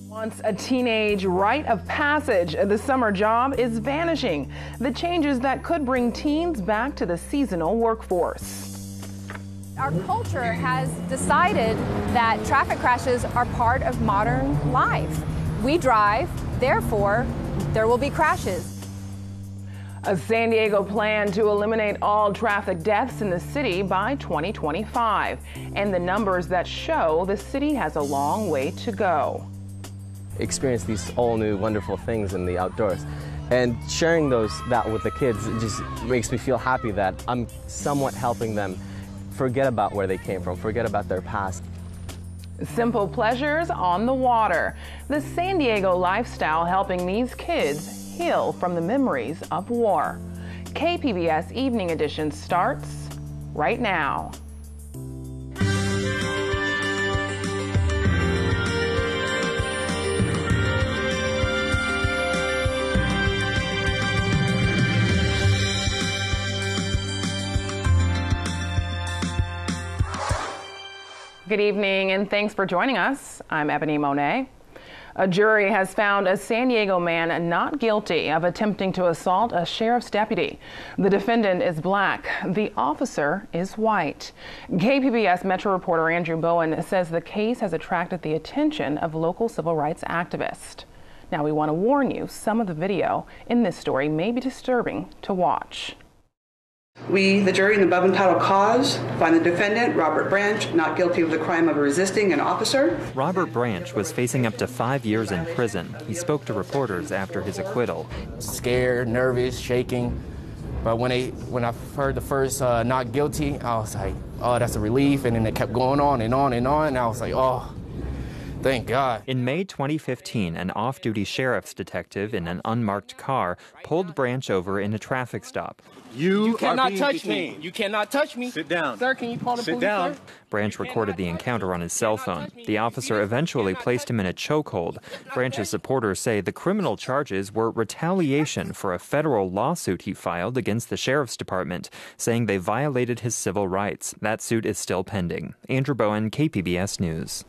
Once a teenage rite of passage, the summer job is vanishing. The changes that could bring teens back to the seasonal workforce. Our culture has decided that traffic crashes are part of modern life. We drive, therefore, there will be crashes. A San Diego plan to eliminate all traffic deaths in the city by 2025. And the numbers that show the city has a long way to go. Experience these all new wonderful things in the outdoors, and sharing that with the kids, it just makes me feel happy that I'm somewhat helping them forget about where they came from, forget about their past. Simple pleasures on the water. The San Diego lifestyle helping these kids heal from the memories of war. KPBS Evening Edition starts right now. Good evening, and thanks for joining us. I'm Ebony Monet. A jury has found a San Diego man not guilty of attempting to assault a sheriff's deputy. The defendant is black. The officer is white. KPBS Metro reporter Andrew Bowen says the case has attracted the attention of local civil rights activists. Now, we want to warn you, some of the video in this story may be disturbing to watch. We, the jury in the above entitled cause, find the defendant, Robert Branch, not guilty of the crime of resisting an officer. Robert Branch was facing up to 5 years in prison. He spoke to reporters after his acquittal. Scared, nervous, shaking. But when I heard the first not guilty, I was like, oh, that's a relief. And then it kept going on and on and on. And I was like, oh, thank God. In May 2015, an off-duty sheriff's detective in an unmarked car pulled Branch over in a traffic stop. You cannot touch me. You cannot touch me. Sit down. Sir, can you call the police, sir? Branch recorded the encounter on his cell phone. The officer eventually placed him in a chokehold. Branch's supporters say the criminal charges were retaliation for a federal lawsuit he filed against the sheriff's department, saying they violated his civil rights. That suit is still pending. Andrew Bowen, KPBS News.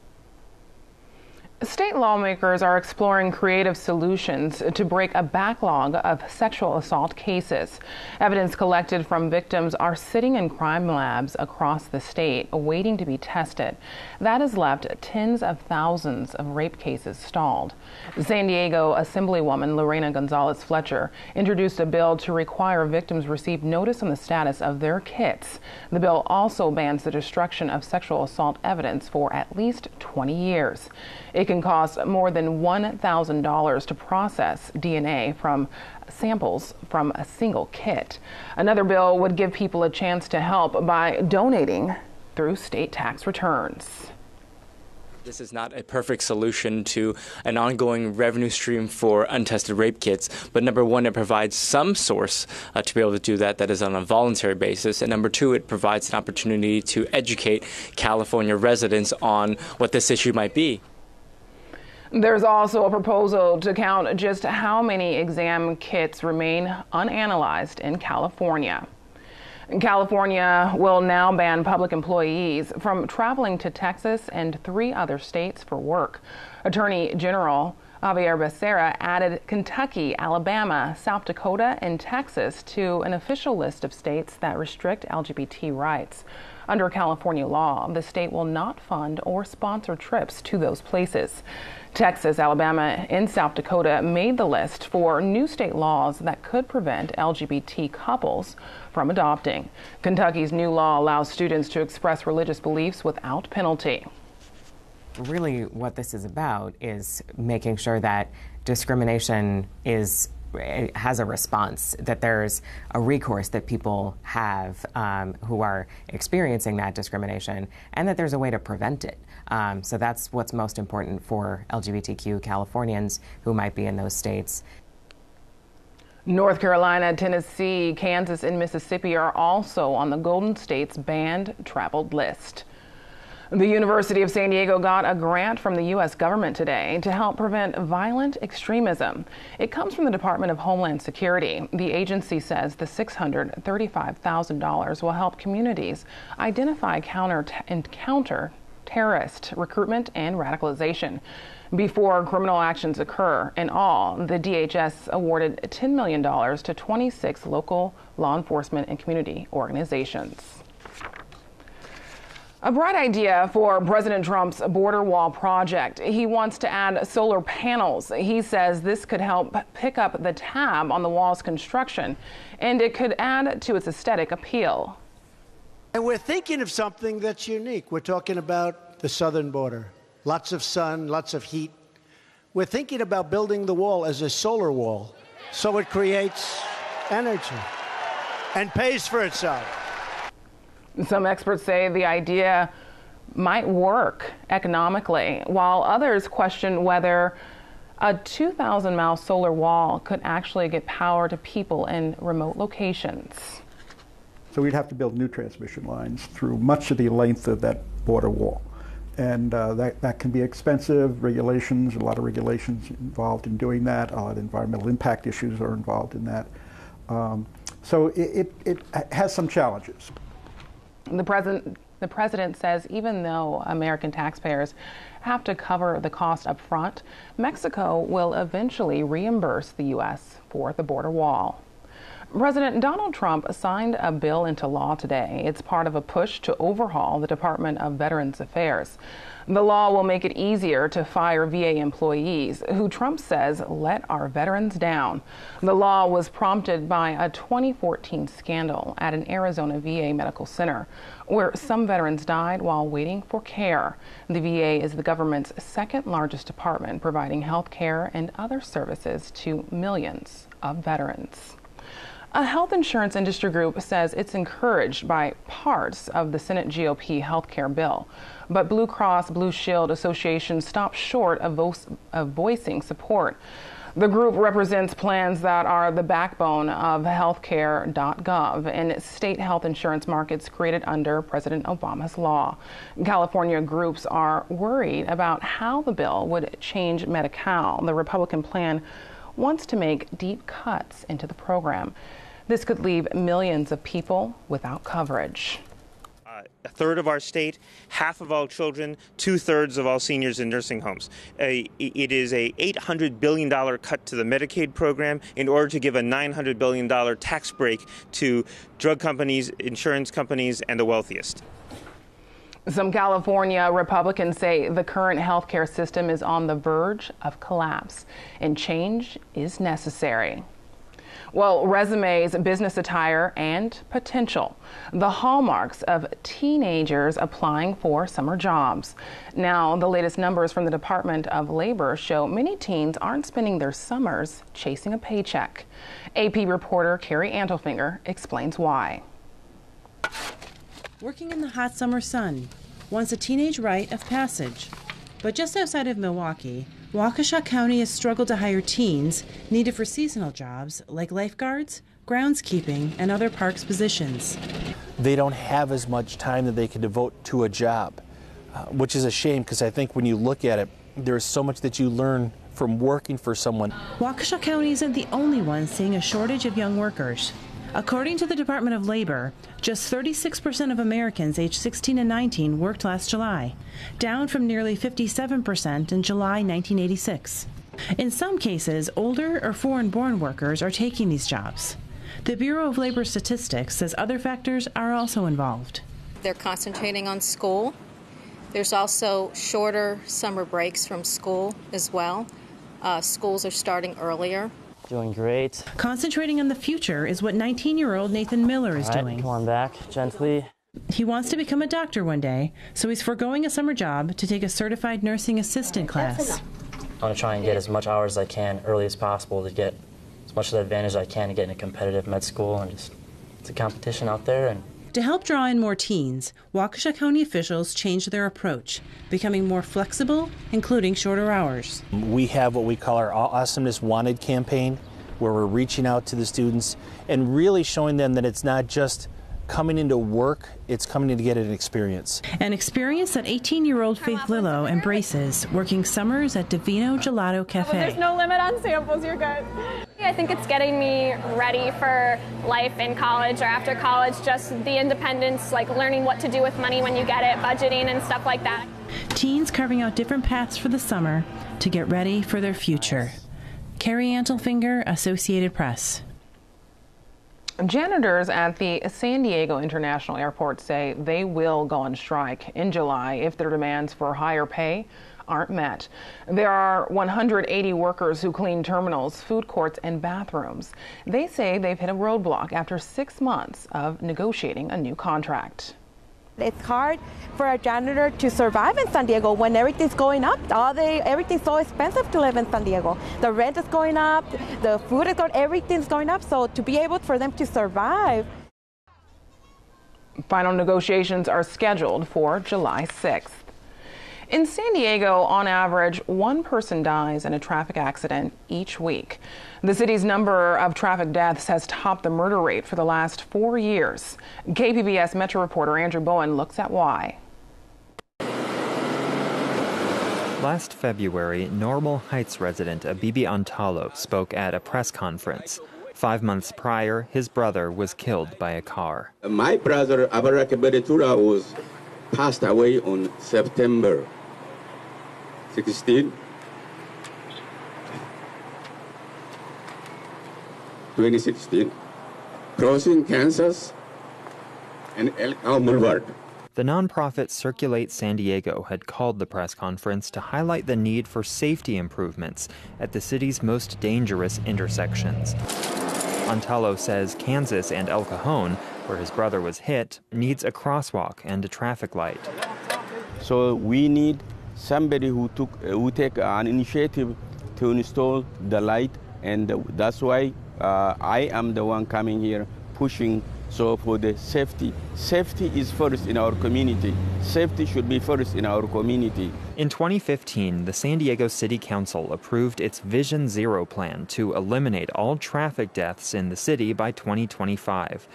State lawmakers are exploring creative solutions to break a backlog of sexual assault cases. Evidence collected from victims are sitting in crime labs across the state, waiting to be tested. That has left tens of thousands of rape cases stalled. San Diego Assemblywoman Lorena Gonzalez Fletcher introduced a bill to require victims receive notice on the status of their kits. The bill also bans the destruction of sexual assault evidence for at least 20 years. It can cost more than $1,000 to process DNA from samples from a single kit. Another bill would give people a chance to help by donating through state tax returns. This is not a perfect solution to an ongoing revenue stream for untested rape kits, but number one, it provides some source to be able to do that is on a voluntary basis, and number two, it provides an opportunity to educate California residents on what this issue might be. There's also a proposal to count just how many exam kits remain unanalyzed in California. California will now ban public employees from traveling to Texas and 3 other states for work. Attorney General Javier Becerra added Kentucky, Alabama, South Dakota, and Texas to an official list of states that restrict LGBT rights. Under California law, the state will not fund or sponsor trips to those places. Texas, Alabama, and South Dakota made the list for new state laws that could prevent LGBT couples from adopting. Kentucky's new law allows students to express religious beliefs without penalty. Really, what this is about is making sure that discrimination has a response, that there's a recourse that people have who are experiencing that discrimination, and that there's a way to prevent it. So that's what's most important for LGBTQ Californians who might be in those states. North Carolina, Tennessee, Kansas, and Mississippi are also on the Golden State's banned traveled list. The University of San Diego got a grant from the U.S. government today to help prevent violent extremism. It comes from the Department of Homeland Security. The agency says the $635,000 will help communities identify and counter terrorist recruitment and radicalization before criminal actions occur. In all, the DHS awarded $10 million to 26 local law enforcement and community organizations. A bright idea for President Trump's border wall project. He wants to add solar panels. He says this could help pick up the tab on the wall's construction, and it could add to its aesthetic appeal. And we're thinking of something that's unique. We're talking about the southern border. Lots of sun, lots of heat. We're thinking about building the wall as a solar wall, so it creates energy and pays for itself. Some experts say the idea might work economically, while others question whether a 2,000-mile solar wall could actually get power to people in remote locations. So we'd have to build new transmission lines through much of the length of that border wall. And that can be expensive. Regulations, a lot of regulations involved in doing that. A lot of environmental impact issues are involved in that. So it has some challenges. The president says even though American taxpayers have to cover the cost up front, Mexico will eventually reimburse the U.S. for the border wall. President Donald Trump signed a bill into law today. It's part of a push to overhaul the Department of Veterans Affairs. The law will make it easier to fire VA employees who Trump says let our veterans down. The law was prompted by a 2014 scandal at an Arizona VA medical center where some veterans died while waiting for care. The VA is the government's second largest department, providing health care and other services to millions of veterans. A health insurance industry group says it's encouraged by parts of the Senate GOP health care bill, but Blue Cross Blue Shield Association stopped short of voicing support. The group represents plans that are the backbone of healthcare.gov and state health insurance markets created under President Obama's law. California groups are worried about how the bill would change Medi-Cal. The Republican plan wants to make deep cuts into the program. This could leave millions of people without coverage. A third of our state, half of all children, 2/3 of all seniors in nursing homes. It is a $800 billion cut to the Medicaid program in order to give a $900 billion tax break to drug companies, insurance companies, and the wealthiest. Some California Republicans say the current healthcare system is on the verge of collapse and change is necessary. Well, resumes, business attire, and potential, the hallmarks of teenagers applying for summer jobs. Now, the latest numbers from the Department of Labor show many teens aren't spending their summers chasing a paycheck. AP reporter Carrie Antelfinger explains why. Working in the hot summer sun, once a teenage rite of passage. But just outside of Milwaukee, Waukesha County has struggled to hire teens needed for seasonal jobs like lifeguards, groundskeeping, and other parks positions. They don't have as much time that they can devote to a job, which is a shame because I think when you look at it, there's so much that you learn from working for someone. Waukesha County isn't the only one seeing a shortage of young workers. According to the Department of Labor, just 36% of Americans aged 16 and 19 worked last July, down from nearly 57% in July 1986. In some cases, older or foreign-born workers are taking these jobs. The Bureau of Labor Statistics says other factors are also involved. They're concentrating on school. There's also shorter summer breaks from school as well. Schools are starting earlier. Doing great. Concentrating on the future is what 19-year-old Nathan Miller is doing. Come on back, gently. He wants to become a doctor one day, so he's foregoing a summer job to take a certified nursing assistant class. I want to try and get as much hours as I can early as possible to get as much of the advantage as I can to get in a competitive med school, and just it's a competition out there. And to help draw in more teens, Waukesha County officials changed their approach, becoming more flexible, including shorter hours. We have what we call our Awesomeness Wanted campaign, where we're reaching out to the students and really showing them that it's not just coming into work, it's coming in to get an experience. An experience that 18-year-old Faith Lillo embraces, working summers at Divino Gelato Cafe. There's no limit on samples, you're good. I think it's getting me ready for life in college or after college, just the independence, like learning what to do with money when you get it, budgeting and stuff like that. Teens carving out different paths for the summer to get ready for their future. Carrie Antelfinger, Associated Press. Janitors at the San Diego International Airport say they will go on strike in July if their demands for higher pay aren't met. There are 180 workers who clean terminals, food courts, and bathrooms. They say they've hit a roadblock after 6 months of negotiating a new contract. It's hard for a janitor to survive in San Diego when everything's going up. Everything's so expensive to live in San Diego. The rent is going up, the food is going, everything's going up. So to be able for them to survive. Final negotiations are scheduled for July 6th. In San Diego, on average, one person dies in a traffic accident each week. The city's number of traffic deaths has topped the murder rate for the last 4 years. KPBS Metro reporter Andrew Bowen looks at why. Last February, Normal Heights resident Abibi Antalo spoke at a press conference. 5 months prior, his brother was killed by a car. My brother, Abaraka Beretura, was passed away on September 16, 2016, crossing Kansas and El Cao Boulevard. The nonprofit Circulate San Diego had called the press conference to highlight the need for safety improvements at the city's most dangerous intersections. Antalo says Kansas and El Cajon, where his brother was hit, needs a crosswalk and a traffic light. So we need somebody who take an initiative to install the light, and that's why I am the one coming here pushing. So for the safety is first in our community. Safety should be first in our community. In 2015, the San Diego City Council approved its Vision Zero plan to eliminate all traffic deaths in the city by 2025.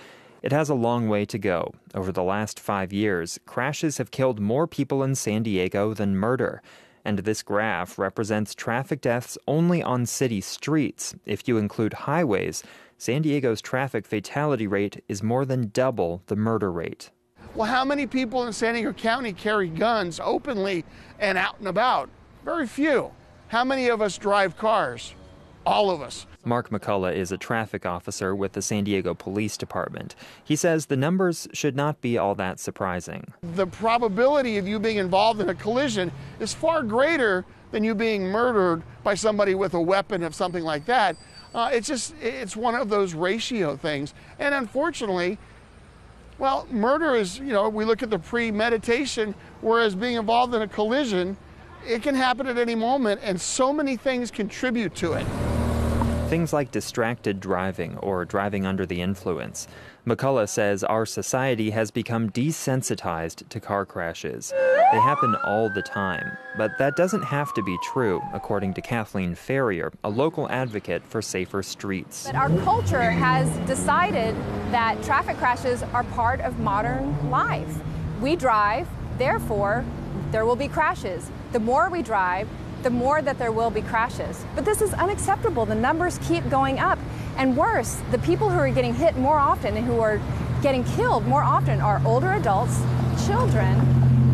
It has a long way to go. Over the last 5 years, crashes have killed more people in San Diego than murder. And this graph represents traffic deaths only on city streets. If you include highways, San Diego's traffic fatality rate is more than double the murder rate. Well, how many people in San Diego County carry guns openly and out and about? Very few. How many of us drive cars? All of us. Mark McCullough is a traffic officer with the San Diego Police Department. He says the numbers should not be all that surprising. The probability of you being involved in a collision is far greater than you being murdered by somebody with a weapon of something like that. It's one of those ratio things. And unfortunately, well, murder is, we look at the premeditation, whereas being involved in a collision, it can happen at any moment, and so many things contribute to it. Things like distracted driving or driving under the influence. McCullough says our society has become desensitized to car crashes. They happen all the time, but that doesn't have to be true, according to Kathleen Ferrier, a local advocate for safer streets. But our culture has decided that traffic crashes are part of modern life. We drive, therefore, there will be crashes. The more we drive, the more that there will be crashes. But this is unacceptable. The numbers keep going up. And worse, the people who are getting hit more often and who are getting killed more often are older adults, children,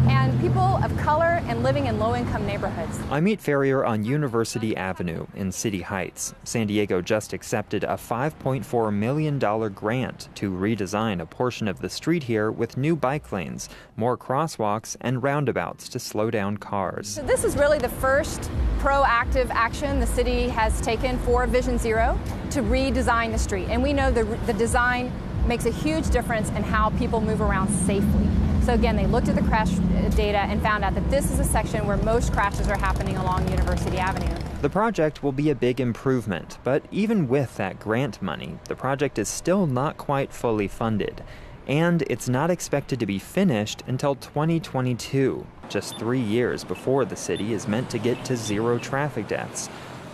and people of color and living in low-income neighborhoods. I meet Ferrier on University Avenue in City Heights. San Diego just accepted a $5.4 million grant to redesign a portion of the street here with new bike lanes, more crosswalks, and roundabouts to slow down cars. So this is really the first proactive action the city has taken for Vision Zero to redesign the street. And we know the design makes a huge difference in how people move around safely. So again, they looked at the crash data and found out that this is a section where most crashes are happening along University Avenue. The project will be a big improvement, but even with that grant money, the project is still not quite fully funded. And it's not expected to be finished until 2022, just 3 years before the city is meant to get to zero traffic deaths.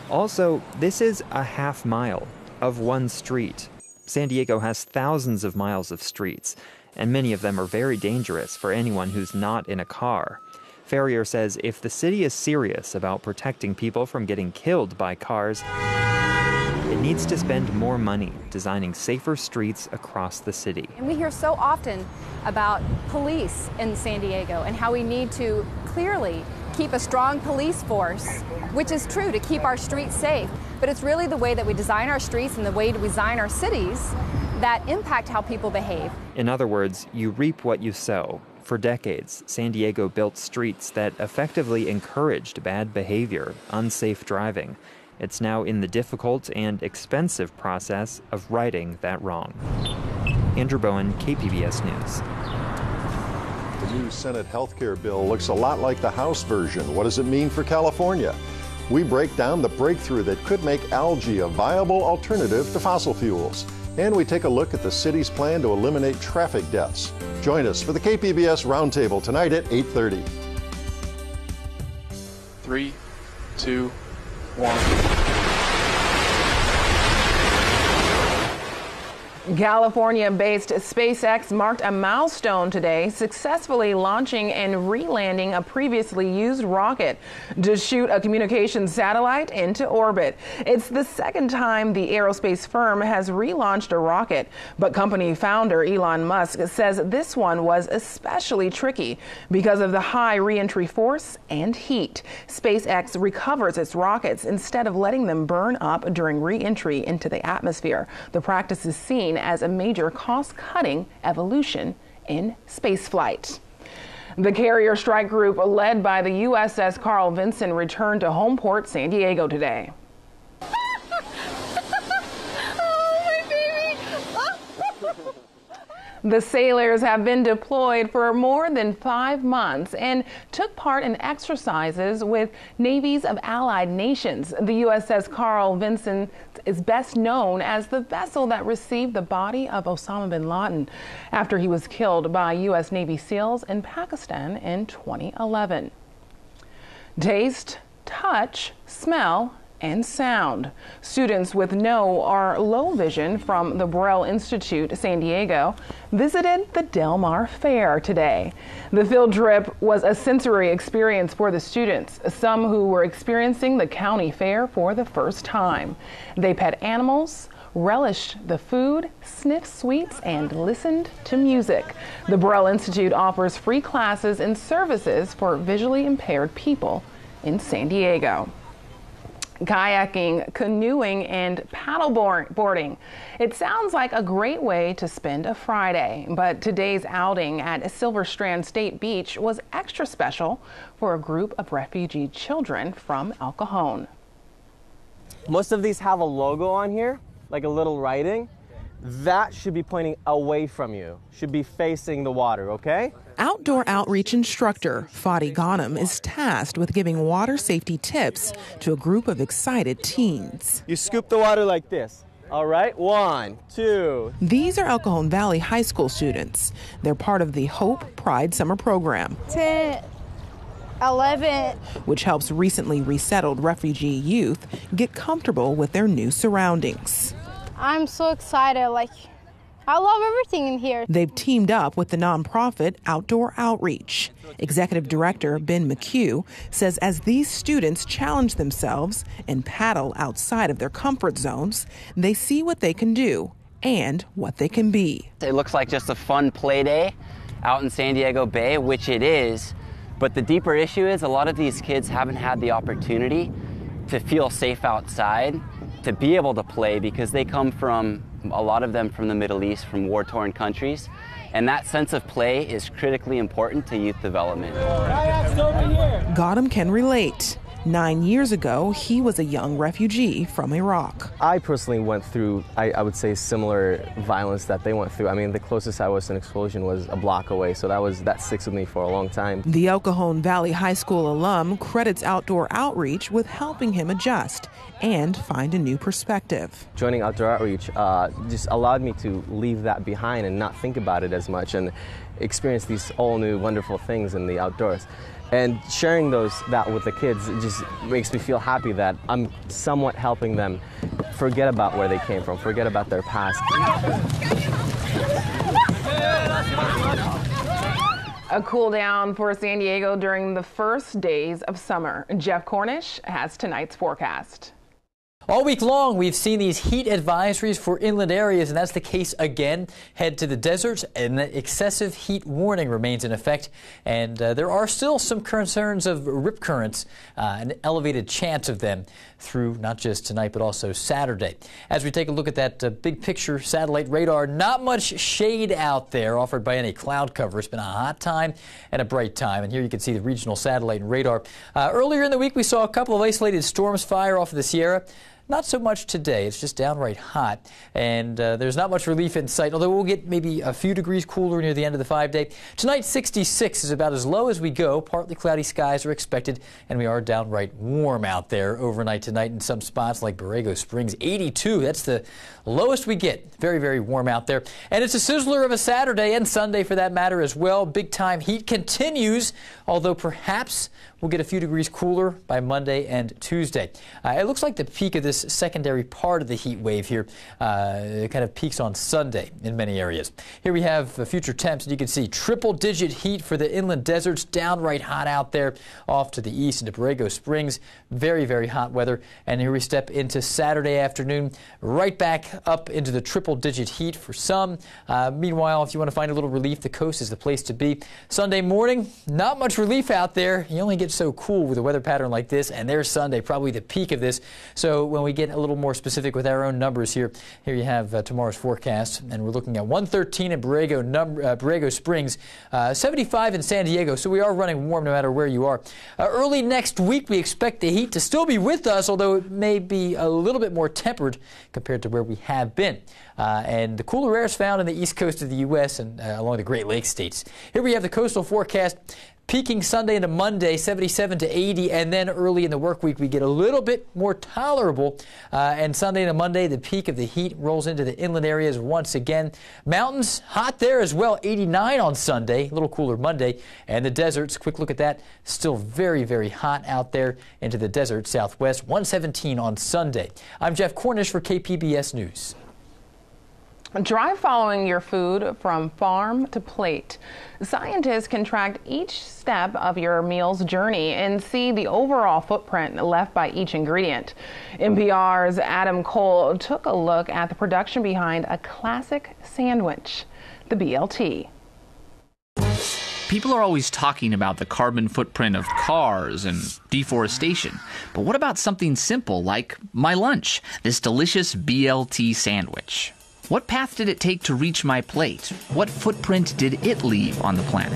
Also, this is a half mile of one street. San Diego has thousands of miles of streets, and many of them are very dangerous for anyone who's not in a car. Ferrier says if the city is serious about protecting people from getting killed by cars, it needs to spend more money designing safer streets across the city. And we hear so often about police in San Diego and how we need to clearly keep a strong police force, which is true, to keep our streets safe. But it's really the way that we design our streets and the way we design our cities that impact how people behave. In other words, you reap what you sow. For decades, San Diego built streets that effectively encouraged bad behavior, unsafe driving. It's now in the difficult and expensive process of righting that wrong. Andrew Bowen, KPBS News. The new Senate health care bill looks a lot like the House version. What does it mean for California? We break down the breakthrough that could make algae a viable alternative to fossil fuels. And we take a look at the city's plan to eliminate traffic deaths. Join us for the KPBS Roundtable tonight at 8:30. 3, 2, 1. California-based SpaceX marked a milestone today, successfully launching and re-landing a previously used rocket to shoot a communications satellite into orbit. It's the second time the aerospace firm has relaunched a rocket, but company founder Elon Musk says this one was especially tricky because of the high re-entry force and heat. SpaceX recovers its rockets instead of letting them burn up during re-entry into the atmosphere. The practice is seen as a major cost-cutting evolution in spaceflight. The carrier strike group led by the USS Carl Vinson returned to home port San Diego today. The sailors have been deployed for more than 5 months and took part in exercises with navies of allied nations. The USS Carl Vinson is best known as the vessel that received the body of Osama bin Laden after he was killed by U.S. Navy SEALs in Pakistan in 2011. Taste, touch, smell, and sound. Students with no or low vision from the Braille Institute, San Diego, visited the Del Mar Fair today. The field trip was a sensory experience for the students, some who were experiencing the county fair for the first time. They pet animals, relished the food, sniffed sweets, and listened to music. The Braille Institute offers free classes and services for visually impaired people in San Diego. Kayaking, canoeing, and paddleboarding. It sounds like a great way to spend a Friday, but today's outing at Silver Strand State Beach was extra special for a group of refugee children from El Cajon. Most of these have a logo on here, like a little writing. That should be pointing away from you, should be facing the water, okay? Outdoor outreach instructor Fadi Ghanem is tasked with giving water safety tips to a group of excited teens. You scoop the water like this. All right, 1, 2. These are El Cajon Valley High School students. They're part of the Hope Pride Summer Program. 10, 11. Which helps recently resettled refugee youth get comfortable with their new surroundings. I'm so excited. I love everything in here. They've teamed up with the nonprofit Outdoor Outreach. Executive Director Ben McHugh says as these students challenge themselves and paddle outside of their comfort zones, they see what they can do and what they can be. It looks like just a fun play day out in San Diego Bay, which it is. But the deeper issue is a lot of these kids haven't had the opportunity to feel safe outside, to be able to play, because they come from, a lot of them from the Middle East, from war-torn countries. And that sense of play is critically important to youth development. Ghanem can relate. 9 years ago, he was a young refugee from Iraq. I personally went through, I would say, similar violence that they went through. I mean, the closest I was to an explosion was a block away, so that sticks with me for a long time. The El Cajon Valley High School alum credits Outdoor Outreach with helping him adjust and find a new perspective. Joining Outdoor Outreach just allowed me to leave that behind and not think about it as much and experience these all new wonderful things in the outdoors. And sharing that with the kids, it just makes me feel happy that I'm somewhat helping them forget about where they came from, forget about their past. A cool down for San Diego during the first days of summer. Jeff Cornish has tonight's forecast. All week long, we've seen these heat advisories for inland areas, and that's the case again. Head to the deserts, and the excessive heat warning remains in effect. And there are still some concerns of rip currents, an elevated chance of them through not just tonight, but also Saturday. As we take a look at that big picture satellite radar, not much shade out there offered by any cloud cover. It's been a hot time and a bright time. And here you can see the regional satellite and radar. Earlier in the week, we saw a couple of isolated storms fire off of the Sierra. Not so much today. It's just downright hot, and there's not much relief in sight, although we'll get maybe a few degrees cooler near the end of the 5-day. Tonight, 66 is about as low as we go. Partly cloudy skies are expected, and we are downright warm out there overnight tonight in some spots like Borrego Springs, 82. That's the lowest we get. Very, very warm out there. And it's a sizzler of a Saturday and Sunday for that matter as well. Big time heat continues, although perhaps we'll get a few degrees cooler by Monday and Tuesday. It looks like the peak of this secondary part of the heat wave here kind of peaks on Sunday in many areas. Here we have future temps, and you can see triple-digit heat for the inland deserts, downright hot out there off to the east into Borrego Springs. Very, very hot weather. And here we step into Saturday afternoon, right back up into the triple-digit heat for some. Meanwhile, if you want to find a little relief, the coast is the place to be. Sunday morning, not much relief out there. You only get so cool with a weather pattern like this, and there's Sunday, probably the peak of this. So when we get a little more specific with our own numbers here you have tomorrow's forecast, and we're looking at 113 in Borrego Springs, 75 in San Diego, so we are running warm no matter where you are. Early next week, we expect the heat to still be with us, although it may be a little bit more tempered compared to where we have been. And the cooler air is found in the east coast of the U.S. and along the Great Lakes states. Here we have the coastal forecast. Peaking Sunday into Monday, 77 to 80, and then early in the work week we get a little bit more tolerable. And Sunday into Monday, the peak of the heat rolls into the inland areas once again. Mountains, hot there as well, 89 on Sunday, a little cooler Monday. And the deserts, quick look at that, still very, very hot out there into the desert southwest, 117 on Sunday. I'm Jeff Cornish for KPBS News. Drive following your food from farm to plate. Scientists can track each step of your meal's journey and see the overall footprint left by each ingredient. NPR's Adam Cole took a look at the production behind a classic sandwich, the BLT. People are always talking about the carbon footprint of cars and deforestation, but what about something simple like my lunch, this delicious BLT sandwich? What path did it take to reach my plate? What footprint did it leave on the planet?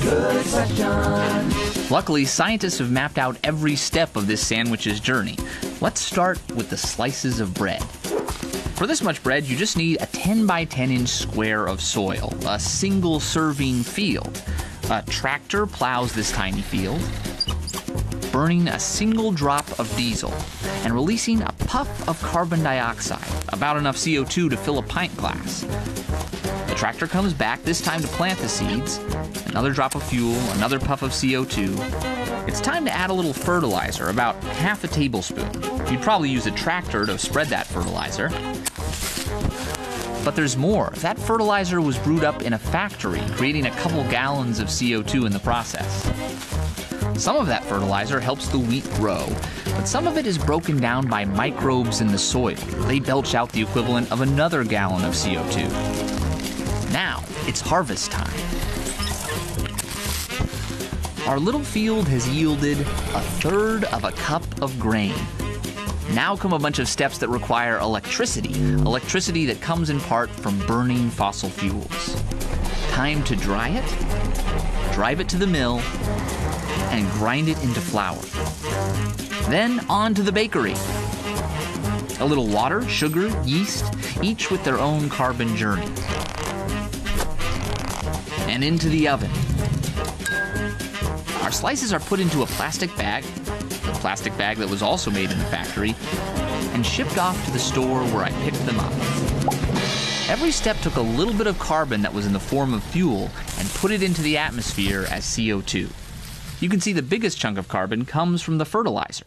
Good question. Luckily, scientists have mapped out every step of this sandwich's journey. Let's start with the slices of bread. For this much bread, you just need a 10 by 10 inch square of soil, a single serving field. A tractor plows this tiny field, burning a single drop of diesel and releasing a puff of carbon dioxide, about enough CO2 to fill a pint glass. The tractor comes back, this time to plant the seeds. Another drop of fuel, another puff of CO2. It's time to add a little fertilizer, about half a tablespoon. You'd probably use a tractor to spread that fertilizer. But there's more. That fertilizer was brewed up in a factory, creating a couple gallons of CO2 in the process. Some of that fertilizer helps the wheat grow, but some of it is broken down by microbes in the soil. They belch out the equivalent of another gallon of CO2. Now, it's harvest time. Our little field has yielded 1/3 of a cup of grain. Now come a bunch of steps that require electricity that comes in part from burning fossil fuels. Time to dry it, drive it to the mill, and grind it into flour. Then on to the bakery. A little water, sugar, yeast, each with their own carbon journey. And into the oven. Our slices are put into a plastic bag that was also made in the factory, and shipped off to the store where I picked them up. Every step took a little bit of carbon that was in the form of fuel and put it into the atmosphere as CO2. You can see the biggest chunk of carbon comes from the fertilizer.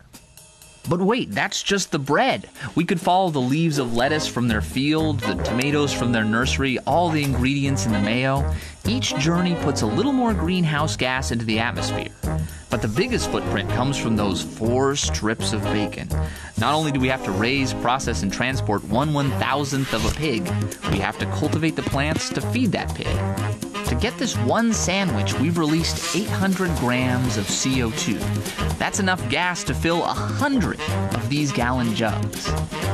But wait, that's just the bread. We could follow the leaves of lettuce from their field, the tomatoes from their nursery, all the ingredients in the mayo. Each journey puts a little more greenhouse gas into the atmosphere. But the biggest footprint comes from those 4 strips of bacon. Not only do we have to raise, process, and transport 1/1000th of a pig, we have to cultivate the plants to feed that pig. To get this one sandwich, we've released 800 grams of CO2. That's enough gas to fill 100 of these gallon jugs.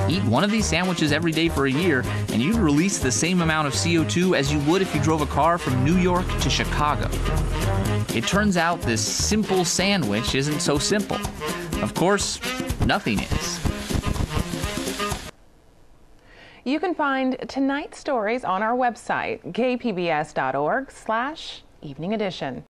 Eat one of these sandwiches every day for a year, and you'd release the same amount of CO2 as you would if you drove a car from New York to Chicago. It turns out this simple sandwich isn't so simple. Of course, nothing is. You can find tonight's stories on our website, kpbs.org/evening edition.